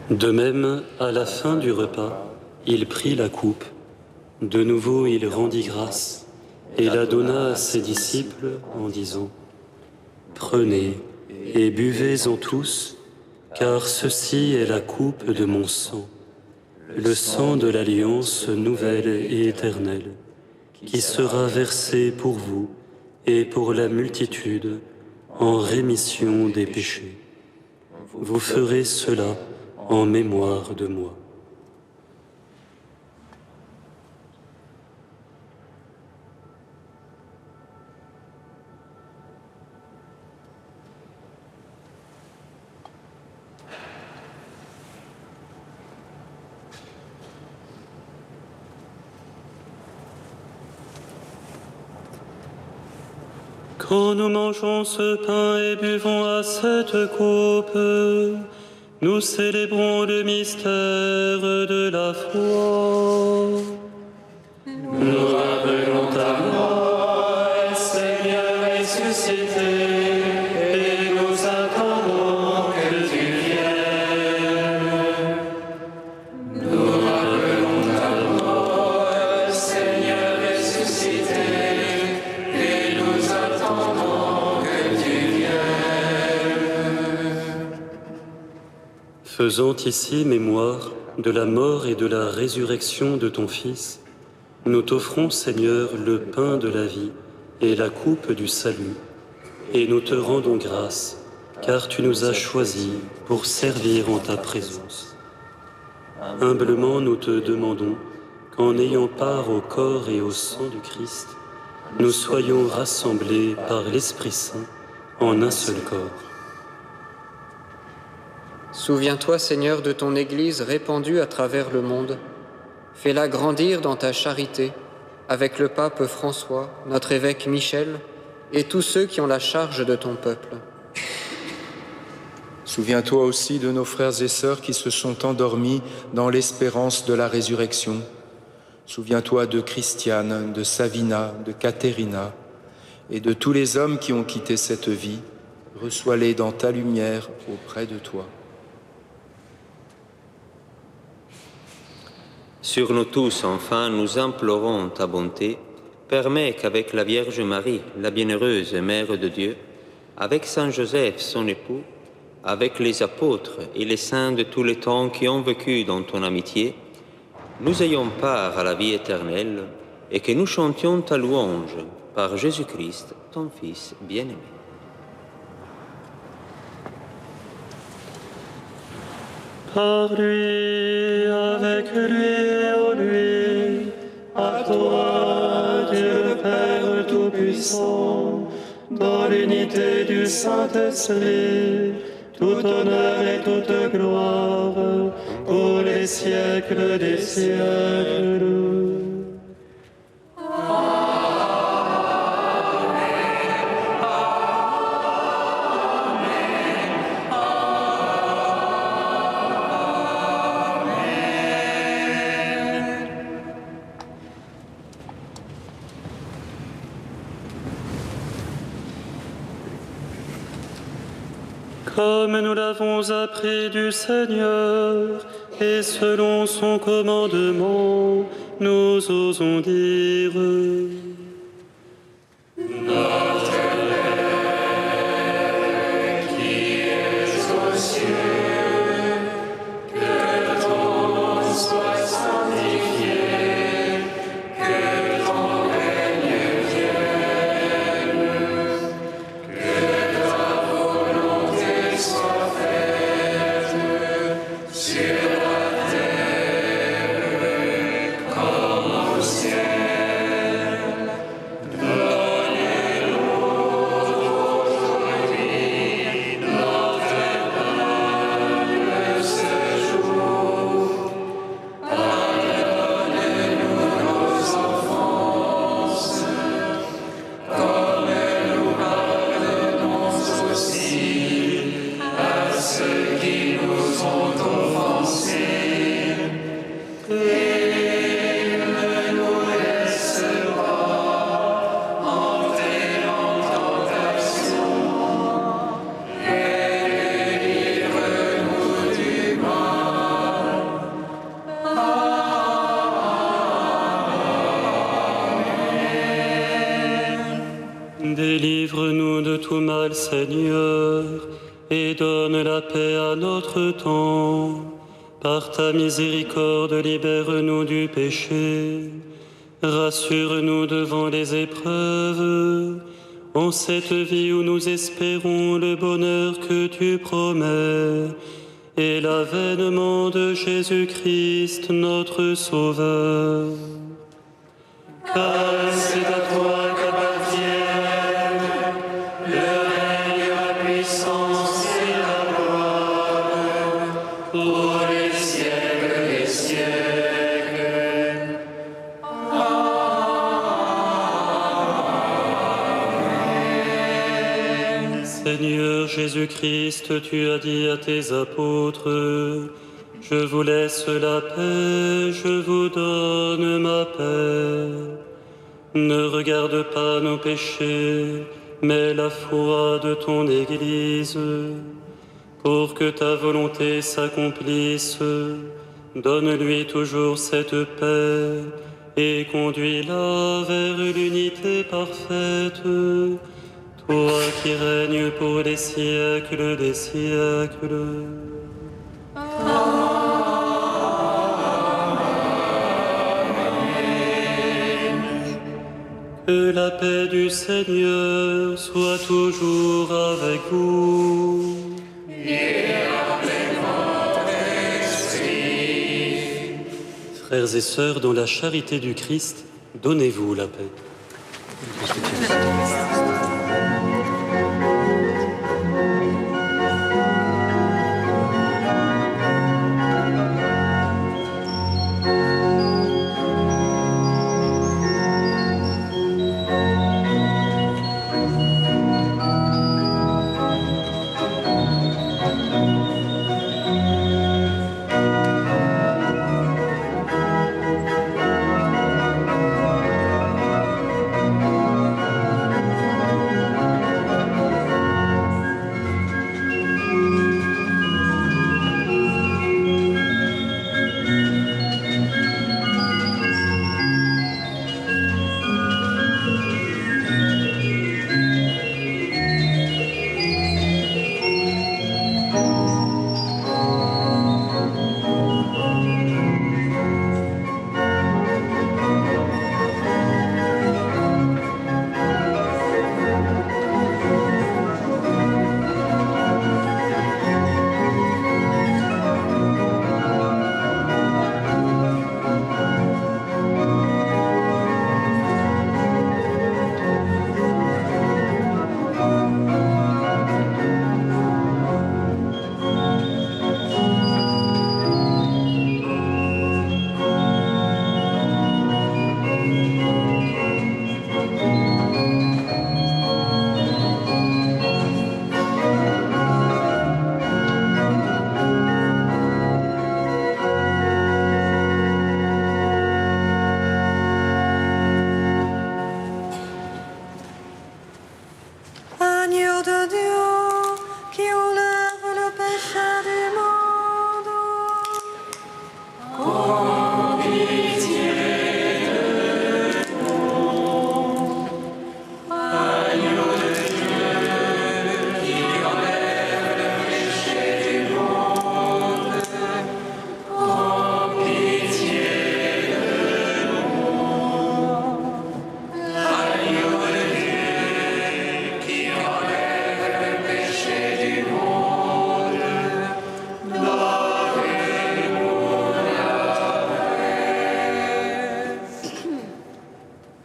Speaker 8: De même, à la fin du repas, il prit la coupe. De nouveau, il rendit grâce et la donna à ses disciples en disant : « Prenez et buvez-en tous, car ceci est la coupe de mon sang, le sang de l'alliance nouvelle et éternelle, qui sera versé pour vous et pour la multitude en rémission des péchés. Vous ferez cela en mémoire de moi. » Quand nous mangeons ce pain et buvons à cette coupe, nous célébrons le mystère de la foi.
Speaker 1: Nous rappelons ta mort, Seigneur ressuscité, et nous attendons que tu viennes. Nous
Speaker 8: Faisant ici mémoire de la mort et de la résurrection de ton Fils, nous t'offrons, Seigneur, le pain de la vie et la coupe du salut, et nous te rendons grâce, car tu nous as choisis pour servir en ta présence. Humblement, nous te demandons qu'en ayant part au corps et au sang du Christ, nous soyons rassemblés par l'Esprit Saint en un seul corps.
Speaker 10: Souviens-toi, Seigneur, de ton Église répandue à travers le monde. Fais-la grandir dans ta charité, avec le pape François, notre évêque Michel, et tous ceux qui ont la charge de ton peuple.
Speaker 11: Souviens-toi aussi de nos frères et sœurs qui se sont endormis dans l'espérance de la résurrection. Souviens-toi de Christiane, de Savina, de Caterina, et de tous les hommes qui ont quitté cette vie. Reçois-les dans ta lumière auprès de toi.
Speaker 12: Sur nous tous, enfin, nous implorons ta bonté. Permets qu'avec la Vierge Marie, la bienheureuse Mère de Dieu, avec Saint Joseph, son époux, avec les apôtres et les saints de tous les temps qui ont vécu dans ton amitié, nous ayons part à la vie éternelle et que nous chantions ta louange par Jésus-Christ, ton Fils bien-aimé.
Speaker 8: Par lui, avec lui et en lui, à toi, Dieu le Père Tout-Puissant, dans l'unité du Saint-Esprit, tout honneur et toute gloire, pour les siècles des siècles. Comme nous l'avons appris du Seigneur, et selon son commandement, nous osons dire:
Speaker 1: Notre Père qui es aux cieux, que ton nom soit sanctifié, que ton règne vienne, que ta volonté soit faite sur la terre comme au ciel. Donnez-nous aujourd'hui notre pain de ce jour. Pardonne-nous nos offenses, comme nous pardonnons aussi à ceux qui nous ont offensés. Et ne nous laisse pas entrer en tentation, et délivre-nous du mal.
Speaker 8: Délivre-nous de tout mal, Seigneur, et donne la paix à notre temps. Par ta miséricorde, libère-nous du péché. Rassure-nous devant les épreuves. En cette vie où nous espérons le bonheur que tu promets, et l'avènement de Jésus-Christ, notre Sauveur. Car c'est à toi qu'appartiennent le règne, la puissance et la gloire, pour les siècles des siècles. Amen. Seigneur Jésus-Christ, tu as dit à tes apôtres: je vous laisse la paix, je vous donne ma paix. Ne regarde pas nos péchés, mais la foi de ton Église. Pour que ta volonté s'accomplisse, donne-lui toujours cette paix et conduis-la vers l'unité parfaite. Toi qui règnes pour les siècles des siècles. Que la paix du Seigneur soit toujours avec vous.
Speaker 1: Et avec votre esprit.
Speaker 8: Frères et sœurs, dans la charité du Christ, donnez-vous la paix.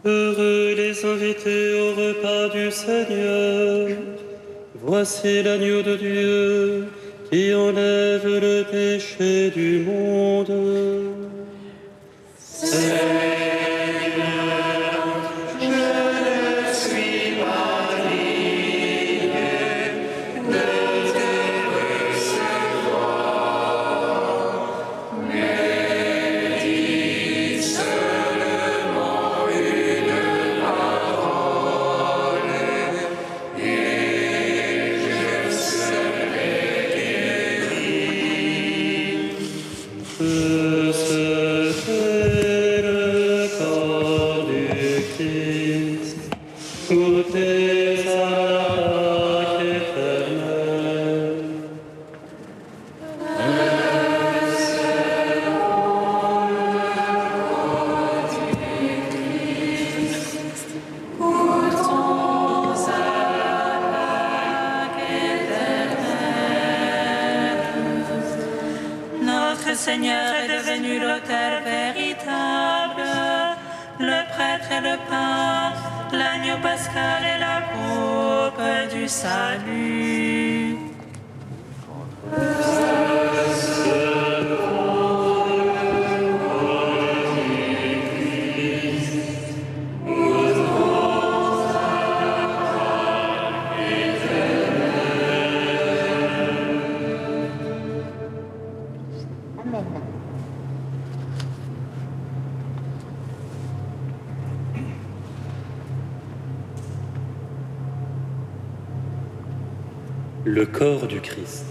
Speaker 8: Heureux les invités au repas du Seigneur. Voici l'agneau de Dieu qui enlève le péché du monde.
Speaker 1: Seigneur, je ne suis pas digne de te recevoir, mais dis seulement une parole et je serai guéri.
Speaker 8: C'est le corps du Christ, goûtez à la éternelle.
Speaker 3: Notre Seigneur est devenu l'autel véritable, le prêtre et le pain, l'agneau pascal et la coupe du salut.
Speaker 8: Le corps du Christ.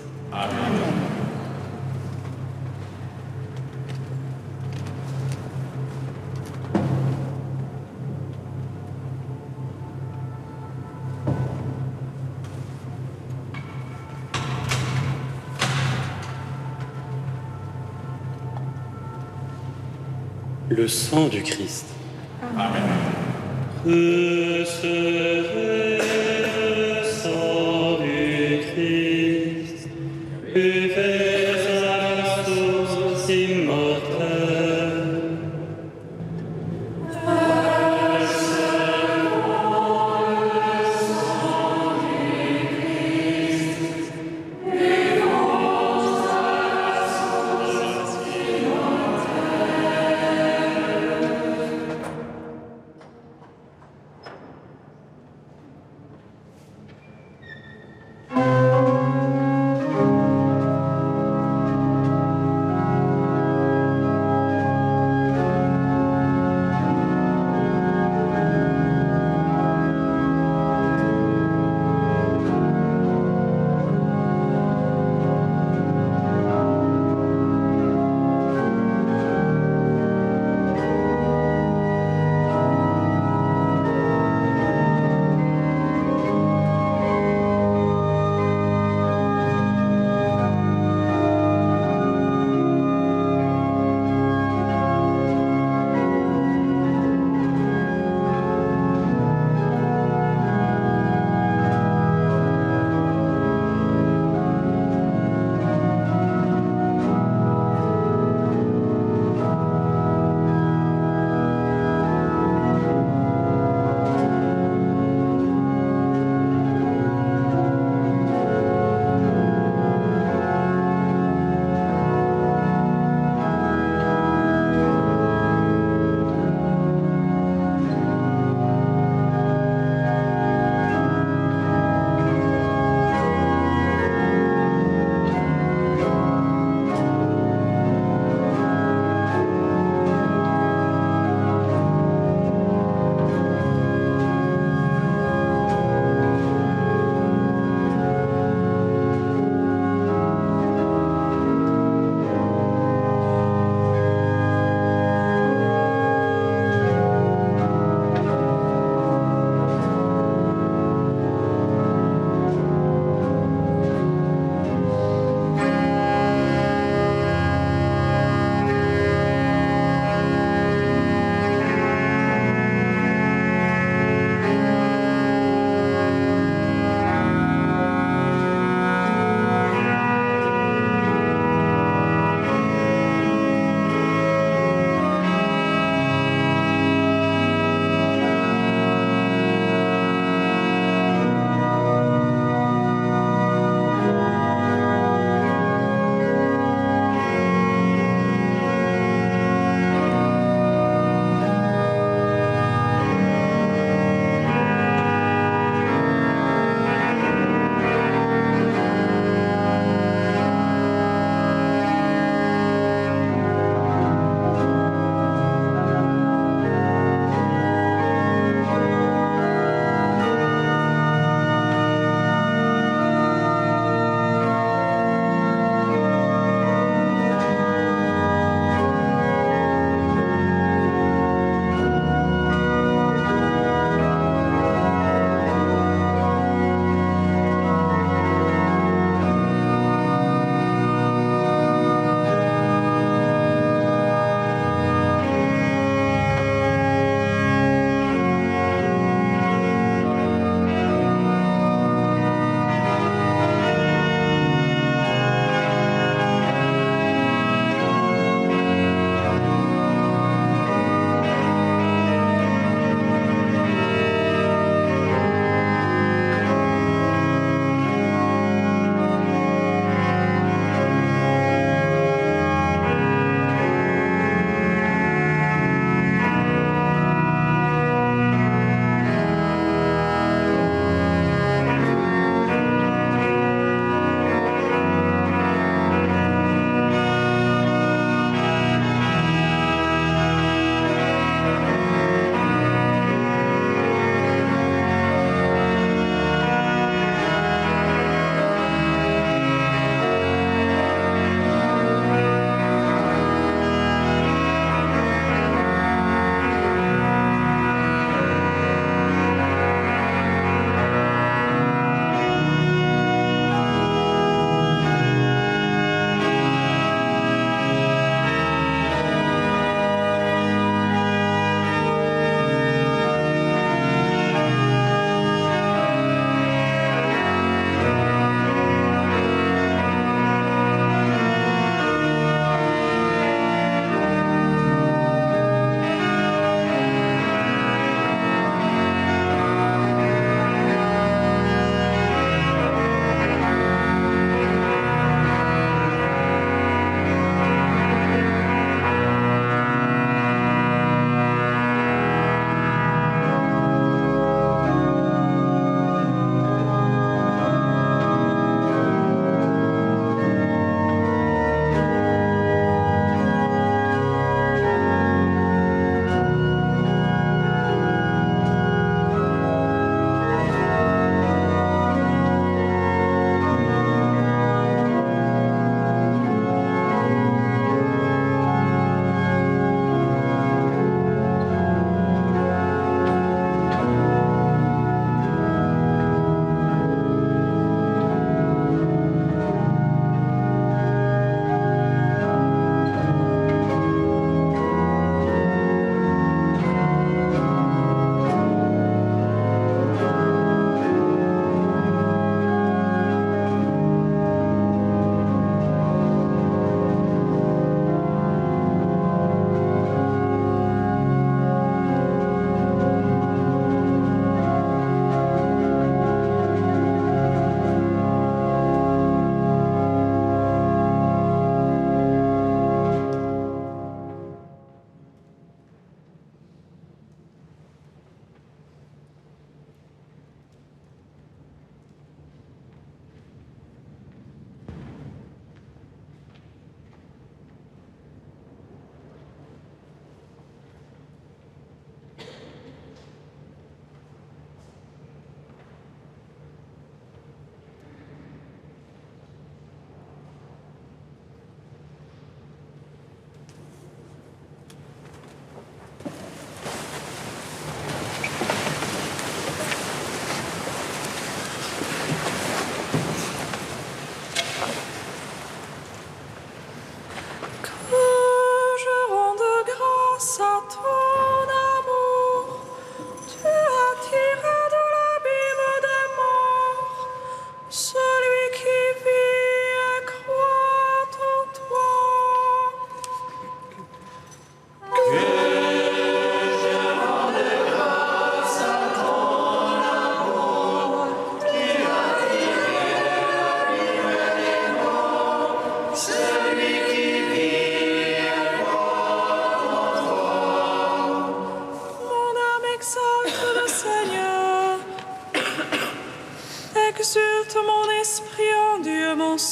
Speaker 8: Le sang du Christ. Que serait le sang du Christ, buvez à la source immortelle.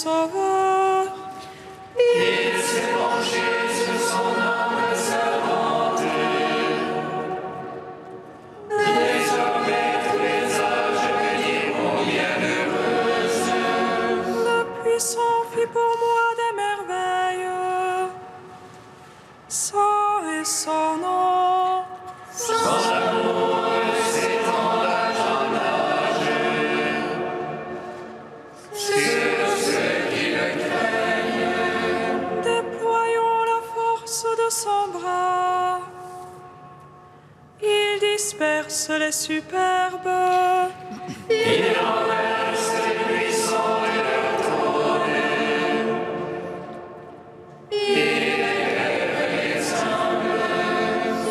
Speaker 2: Sauveur.
Speaker 1: Il s'est penché sur son humble servante. Désormais, tous les âges veniront bienheureuses.
Speaker 2: Le puissant fit pour moi des merveilles. Saint est son nom.
Speaker 1: Son amour s'étend d'âge en âge. Sur ceux qui le craignent.
Speaker 2: Déployons la force de son bras. Il disperse les superbes.
Speaker 1: Il renverse les puissants et leurs trônes. Il élève les humbles.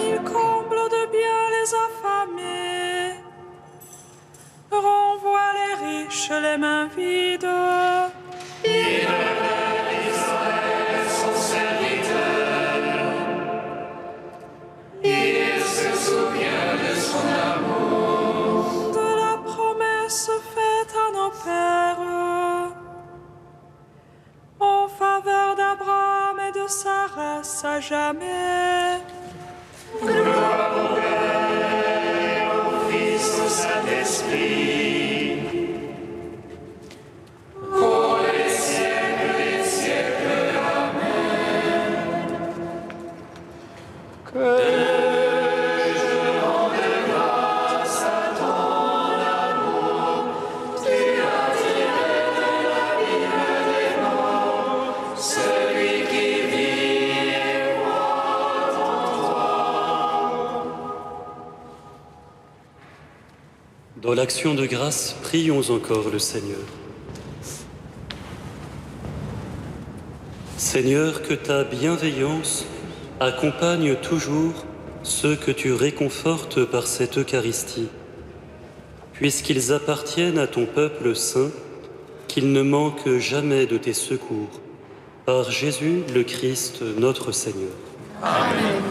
Speaker 2: Il comble de bien les affamés. Renvoie les riches les mains vides.
Speaker 1: Il relève Israël, son serviteur. Il se souvient de son amour.
Speaker 2: De la promesse faite à nos pères. En faveur d'Abraham et de sa race à jamais.
Speaker 1: Gloire au Père, au Fils, au Saint-Esprit. Pour les siècles des siècles. Amen. Que je rende grâce à ton amour. Tu as tiré de l'abîme des morts celui qui vit et croit en toi.
Speaker 8: Dans l'action de grâce, prions encore le Seigneur. Seigneur, que ta bienveillance accompagne toujours ceux que tu réconfortes par cette Eucharistie, puisqu'ils appartiennent à ton peuple saint, qu'ils ne manquent jamais de tes secours. Par Jésus le Christ, notre Seigneur.
Speaker 11: Amen.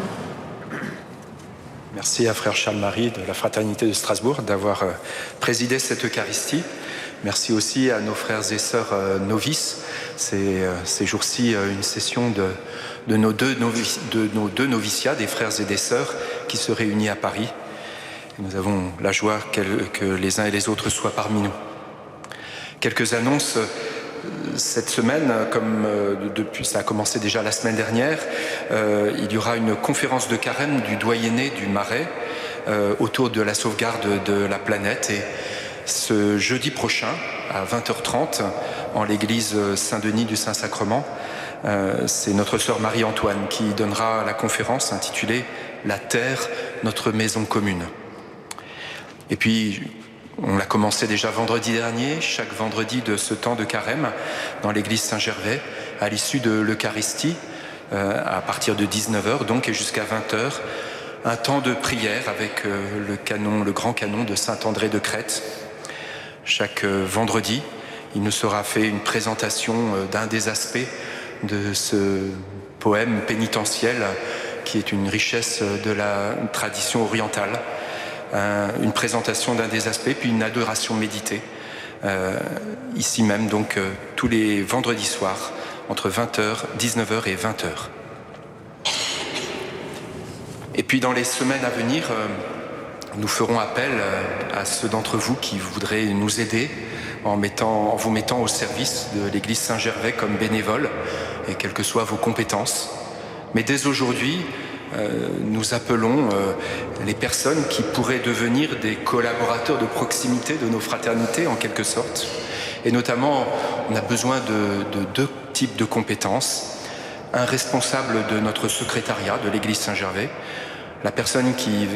Speaker 11: Merci à Frère Charles-Marie de la Fraternité de Strasbourg d'avoir présidé cette Eucharistie. Merci aussi à nos frères et sœurs novices. C'est ces jours-ci une session de nos deux noviciats, des frères et des sœurs qui se réunissent à Paris. Et nous avons la joie que les uns et les autres soient parmi nous. Quelques annonces cette semaine, comme depuis ça a commencé déjà la semaine dernière, il y aura une conférence de carême du doyenné du Marais autour de la sauvegarde de la planète. Et ce jeudi prochain, à 20h30, en l'église Saint-Denis du Saint-Sacrement, c'est notre sœur Marie-Antoine qui donnera la conférence intitulée « La Terre, notre maison commune ». Et puis, on l'a commencé déjà vendredi dernier, chaque vendredi de ce temps de carême, dans l'église Saint-Gervais, à l'issue de l'Eucharistie, à partir de 19h donc, et jusqu'à 20h, un temps de prière avec le grand canon de Saint-André de Crète. Chaque vendredi, il nous sera fait une présentation d'un des aspects de ce poème pénitentiel qui est une richesse de la tradition orientale. Une présentation d'un des aspects, puis une adoration méditée, ici même, donc tous les vendredis soirs, entre 20h, 19h et 20h. Et puis dans les semaines à venir, nous ferons appel à ceux d'entre vous qui voudraient nous aider en vous mettant au service de l'église Saint-Gervais comme bénévole, et quelles que soient vos compétences. Mais dès aujourd'hui, nous appelons les personnes qui pourraient devenir des collaborateurs de proximité de nos fraternités en quelque sorte. Et notamment, on a besoin de deux types de compétences. Un responsable de notre secrétariat de l'église Saint-Gervais, la personne qui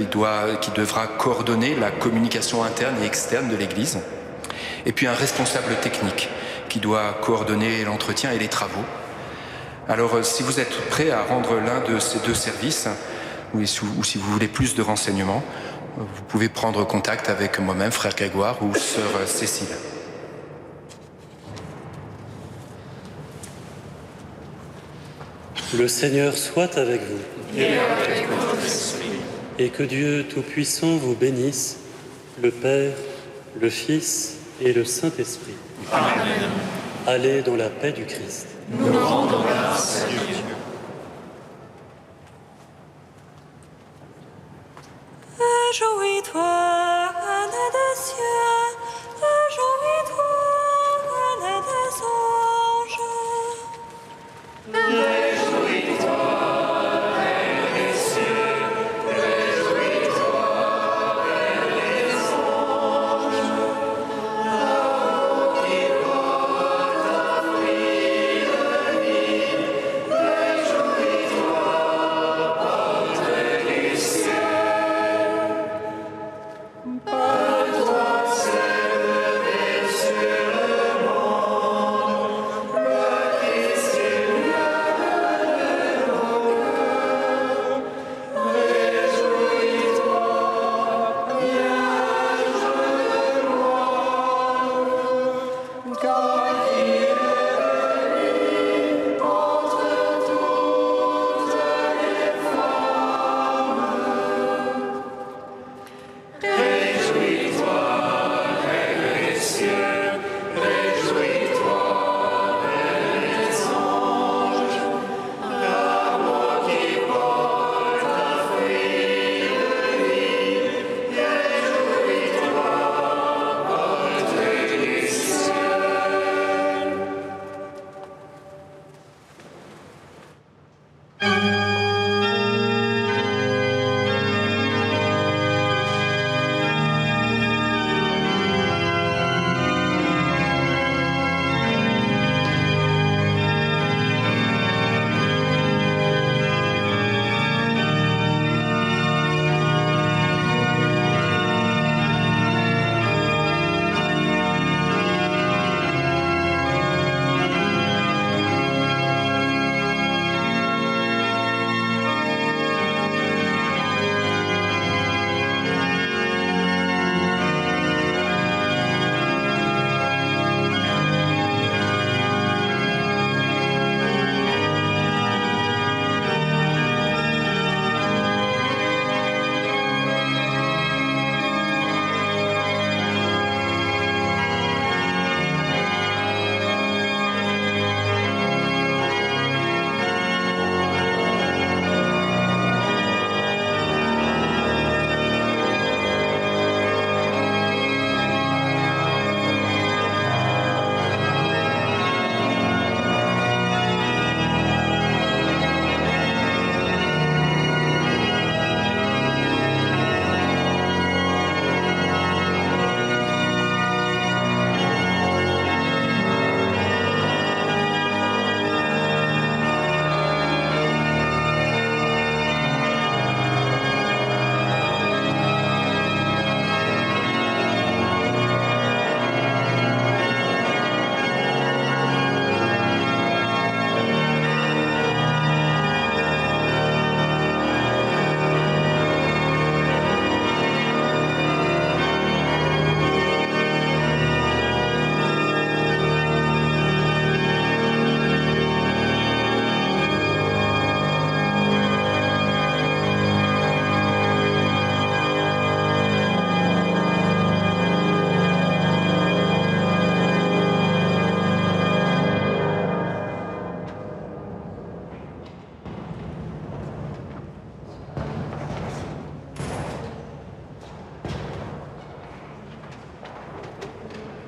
Speaker 11: devra coordonner la communication interne et externe de l'église. Et puis un responsable technique qui doit coordonner l'entretien et les travaux. Alors, si vous êtes prêt à rendre l'un de ces deux services, ou si vous voulez plus de renseignements, vous pouvez prendre contact avec moi-même, frère Grégoire, ou sœur Cécile.
Speaker 8: Le Seigneur soit avec vous.
Speaker 1: Et avec votre esprit.
Speaker 8: Et que Dieu Tout-Puissant vous bénisse, le Père, le Fils et le Saint-Esprit.
Speaker 1: Amen.
Speaker 8: Allez dans la paix du Christ.
Speaker 1: Nous rendons grâce à Dieu.
Speaker 3: Réjouis-toi, âne des cieux.